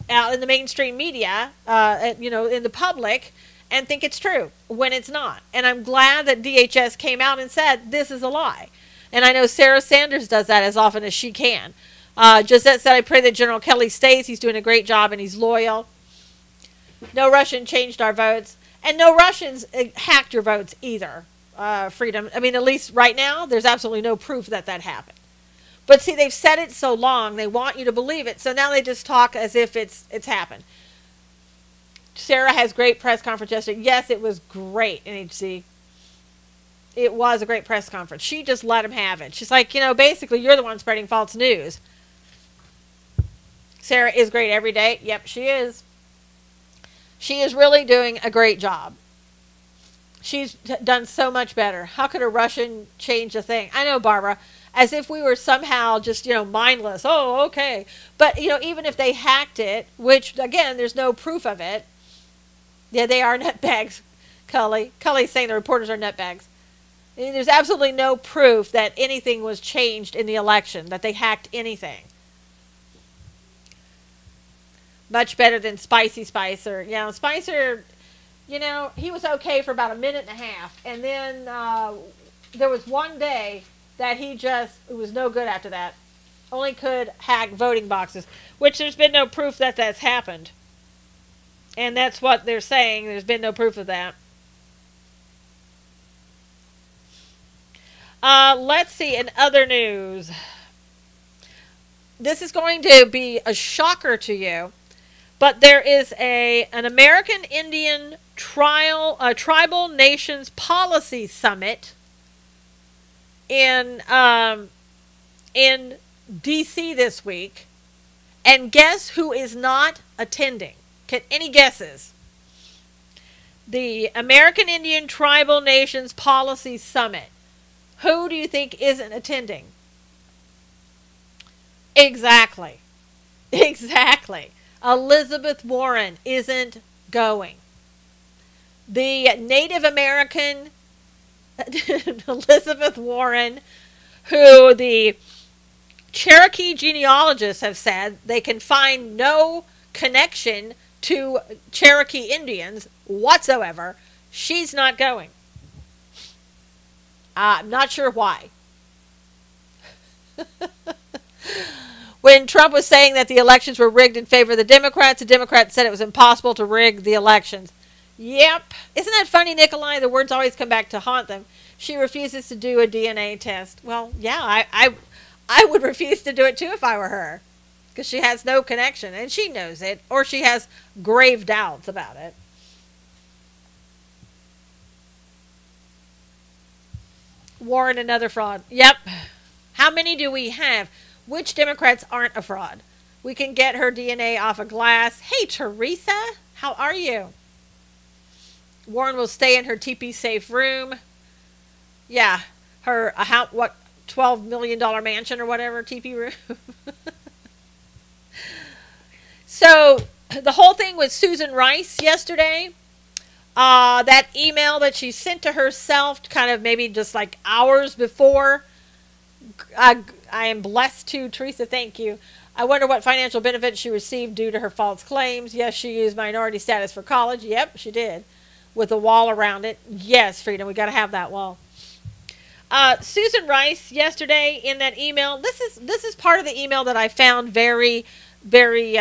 out in the mainstream media, in the public, and think it's true when it's not. And I'm glad that DHS came out and said this is a lie. And I know Sarah Sanders does that as often as she can. Josette said, I pray that General Kelly stays. He's doing a great job and he's loyal. No Russian changed our votes. And no Russians hacked your votes either, Freedom. I mean, at least right now, there's absolutely no proof that that happened. But see, they've said it so long, they want you to believe it. So now they just talk as if it's happened. Sarah has great press conference yesterday. Yes, it was great, NHC. It was a great press conference. She just let him have it. She's like, basically, you're the one spreading false news. Sarah is great every day. Yep, she is. She is really doing a great job. She's done so much better. How could a Russian change a thing? I know, Barbara, as if we were somehow just, mindless. Oh, okay. But, even if they hacked it, which, again, there's no proof of it. Yeah, they are nutbags, Cully. Cully's saying the reporters are nutbags. There's absolutely no proof that anything was changed in the election, that they hacked anything. Much better than Spicy Spicer. Spicer, he was okay for about a minute and a half. And then there was one day that it was no good after that. Only could hack voting boxes, which there's been no proof that that's happened. And that's what they're saying. There's been no proof of that. Let's see, in other news. This is going to be a shocker to you. But there is an American Indian Tribal Nations Policy Summit in D.C. this week. And guess who is not attending? Any guesses? The American Indian Tribal Nations Policy Summit. Who do you think isn't attending? Exactly. Exactly. Elizabeth Warren isn't going. The Native American Elizabeth Warren, who the Cherokee genealogists have said they can find no connection to Cherokee Indians whatsoever, she's not going. I'm not sure why. When Trump was saying that the elections were rigged in favor of the Democrats said it was impossible to rig the elections. Yep. Isn't that funny, Nikolai? The words always come back to haunt them. She refuses to do a DNA test. Well, yeah, I would refuse to do it too if I were her. Because she has no connection, and she knows it, or she has grave doubts about it. Warren, another fraud. Yep. How many do we have? Which Democrats aren't a fraud? We can get her DNA off a glass. Hey, Teresa, how are you? Warren will stay in her TP-safe room. Yeah, her, $12 million mansion or whatever, TP room. So, the whole thing with Susan Rice yesterday, that email that she sent to herself kind of maybe just like hours before, I am blessed to, Teresa, thank you. I wonder what financial benefits she received due to her false claims. Yes, she used minority status for college. Yep, she did. With a wall around it. Yes, Freedom, we got to have that wall. Susan Rice yesterday in that email, this is part of the email that I found very, very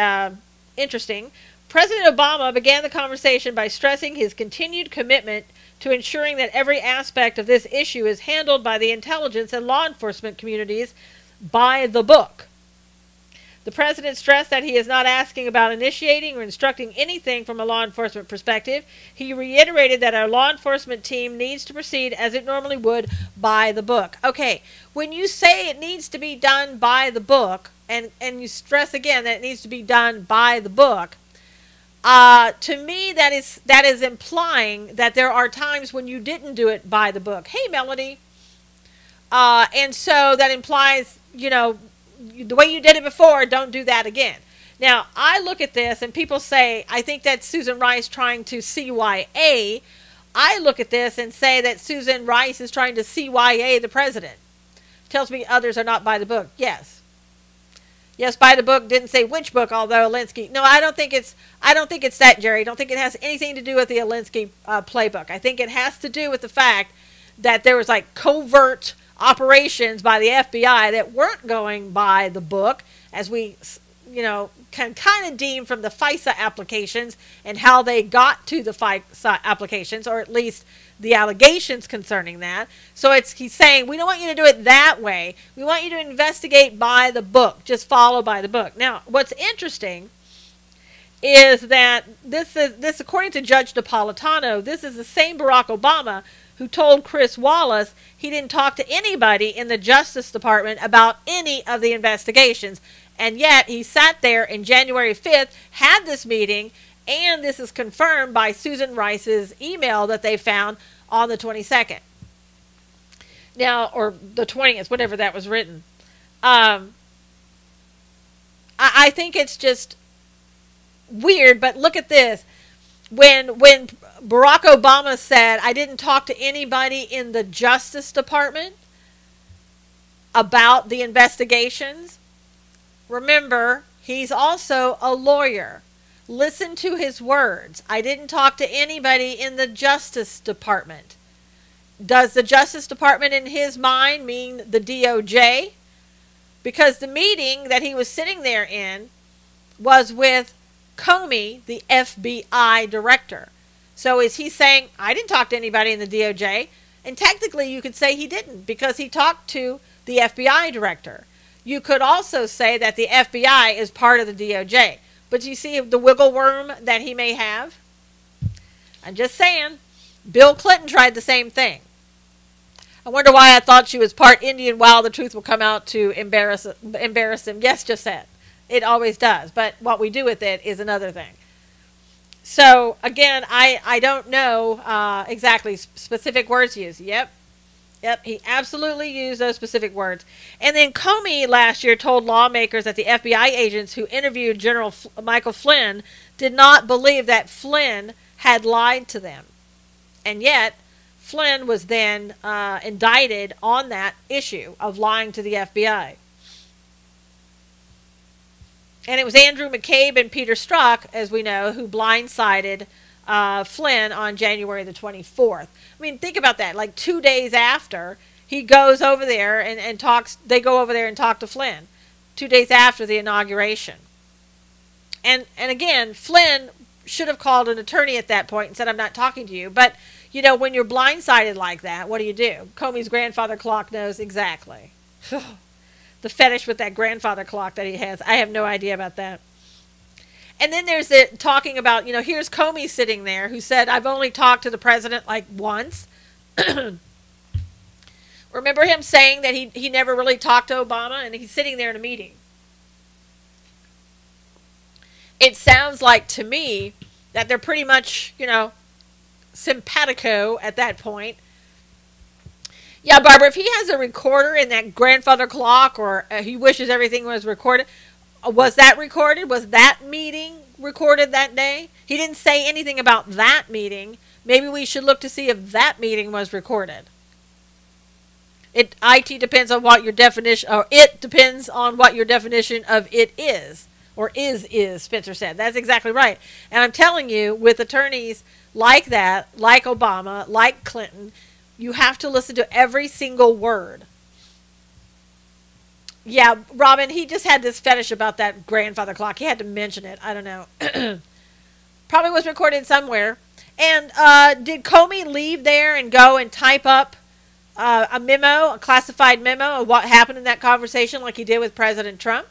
interesting. President Obama began the conversation by stressing his continued commitment to ensuring that every aspect of this issue is handled by the intelligence and law enforcement communities by the book. The president stressed that he is not asking about initiating or instructing anything from a law enforcement perspective. He reiterated that our law enforcement team needs to proceed as it normally would by the book. Okay, when you say it needs to be done by the book, and you stress again that it needs to be done by the book, to me that is implying that there are times when you didn't do it by the book. Hey, Melody. And so that implies, the way you did it before, don't do that again. Now, I look at this and people say, I think that's Susan Rice trying to CYA. I look at this and say that Susan Rice is trying to CYA the president. Tells me others are not by the book. Yes. Yes, by the book, didn't say which book, although Alinsky. No, I don't think it's that, Jerry. I don't think it has anything to do with the Alinsky playbook. I think it has to do with the fact that there was like covert operations by the FBI that weren't going by the book, as we can kind of deem from the FISA applications and how they got to the FISA applications, or at least the allegations concerning that. So he's saying, we don't want you to do it that way. We want you to investigate by the book. Just follow by the book. Now, what's interesting is that this according to Judge Napolitano, this is the same Barack Obama who told Chris Wallace he didn't talk to anybody in the Justice Department about any of the investigations. And yet he sat there in January 5th, had this meeting, and this is confirmed by Susan Rice's email that they found on the 22nd. Now, or the 20th, whatever that was written. I think it's just weird, but look at this. When Barack Obama said, I didn't talk to anybody in the Justice Department about the investigations, remember, he's also a lawyer. Listen to his words. I didn't talk to anybody in the Justice Department. Does the Justice Department in his mind mean the DOJ? Because the meeting that he was sitting there in was with Comey, the FBI director. So is he saying, I didn't talk to anybody in the DOJ? And technically you could say he didn't, because he talked to the FBI director. You could also say that the FBI is part of the DOJ. But you see the wiggle worm that he may have? I'm just saying. Bill Clinton tried the same thing. I wonder why I thought she was part Indian. Wow, the truth will come out to embarrass him. Yes, just said. It always does. But what we do with it is another thing. So, again, I don't know exactly specific words used. Yep, he absolutely used those specific words. And then Comey last year told lawmakers that the FBI agents who interviewed General Michael Flynn did not believe that Flynn had lied to them. And yet, Flynn was then indicted on that issue of lying to the FBI. And it was Andrew McCabe and Peter Strzok, as we know, who blindsided Flynn on January the 24th. I mean, think about that. Like 2 days after, he goes over there and talks. They go over there and talk to Flynn 2 days after the inauguration. And again, Flynn should have called an attorney at that point and said, I'm not talking to you. But, when you're blindsided like that, what do? Comey's grandfather clock knows exactly. The fetish with that grandfather clock that he has. I have no idea about that. And then there's it talking about, here's Comey sitting there who said, I've only talked to the president like once. Remember him saying that he never really talked to Obama, and he's sitting there in a meeting. It sounds like to me that they're pretty much, simpatico at that point. Yeah, Barbara, if he has a recorder in that grandfather clock, or he wishes everything was recorded, was that recorded? Was that meeting recorded that day? He didn't say anything about that meeting. Maybe we should look to see if that meeting was recorded. It depends on what your definition, or it depends on what your definition of it is, or is, Spencer said. That's exactly right. And I'm telling you, with attorneys like that, like Obama, like Clinton, you have to listen to every single word. Yeah, Robin, he just had this fetish about that grandfather clock. He had to mention it. I don't know. Probably was recorded somewhere. And did Comey leave there and go and type up a memo, a classified memo of what happened in that conversation like he did with President Trump?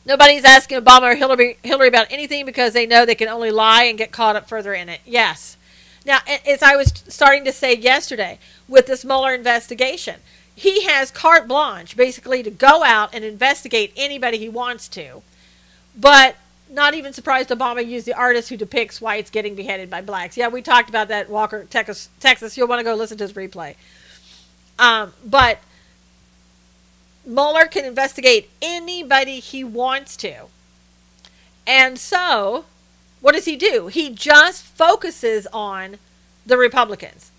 Nobody's asking Obama or Hillary about anything because they know they can only lie and get caught up further in it. Yes. Now, as I was starting to say yesterday, with this Mueller investigation, he has carte blanche, basically, to go out and investigate anybody he wants to. But not even surprised Obama used the artist who depicts whites getting beheaded by blacks. Yeah, we talked about that, Walker, Texas. You'll want to go listen to his replay. But Mueller can investigate anybody he wants to. And so, what does he do? He just focuses on the Republicans.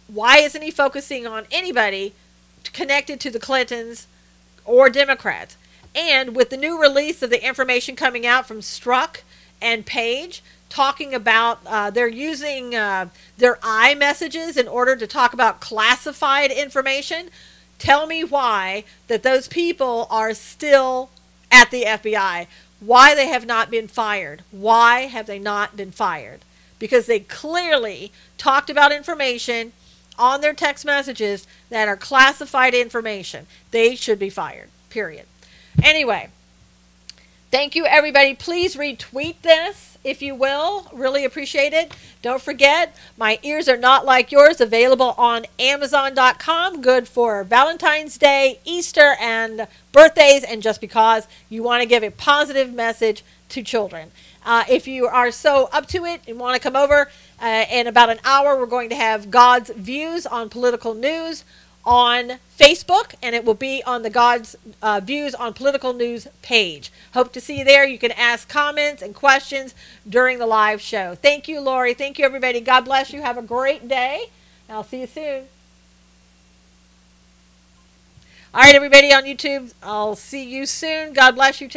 Why isn't he focusing on anybody connected to the Clintons or Democrats? And with the new release of the information coming out from Strzok and Page, talking about they're using their iMessages in order to talk about classified information, tell me why that those people are still at the FBI. Why they have not been fired? Why have they not been fired? Because they clearly talked about information on their text messages that are classified information. They should be fired, period. Anyway, thank you, everybody. Please retweet this, if you will. Really appreciate it. Don't forget, My Ears Are Not Like Yours, available on Amazon.com. Good for Valentine's Day, Easter, and birthdays, and just because you want to give a positive message to children. If you are so up to it and want to come over, in about an hour, we're going to have God's Views on Political News on Facebook, and it will be on the God's Views on Political News page. Hope to see you there. You can ask comments and questions during the live show. Thank you, Lori. Thank you, everybody. God bless you. Have a great day. I'll see you soon. All right, everybody on YouTube, I'll see you soon. God bless you.